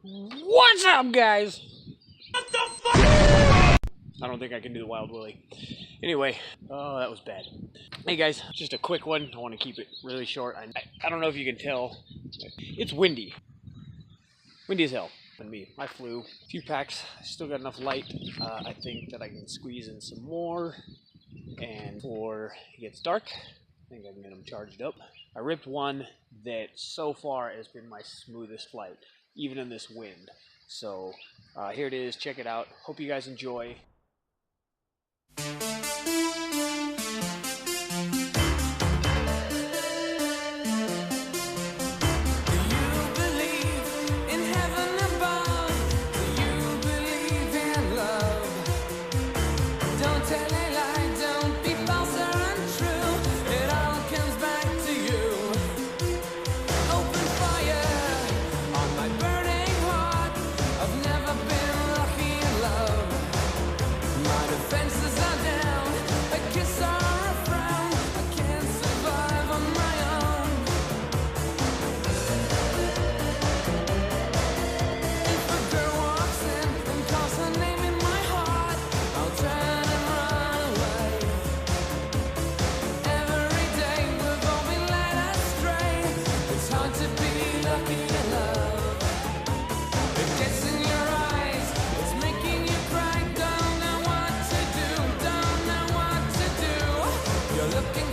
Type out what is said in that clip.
What's up, guys? What the fuck? I don't think I can do the Wild Willy. Anyway, oh, that was bad. Hey guys, just a quick one. I want to keep it really short. I don't know if you can tell. It's windy. Windy as hell. And me, I flew a few packs. I still got enough light. I think that I can squeeze in some more. And before it gets dark, I think I can get them charged up. I ripped one that so far has been my smoothest flight, even in this wind. So here it is. Check it out. Hope you guys enjoy. Looking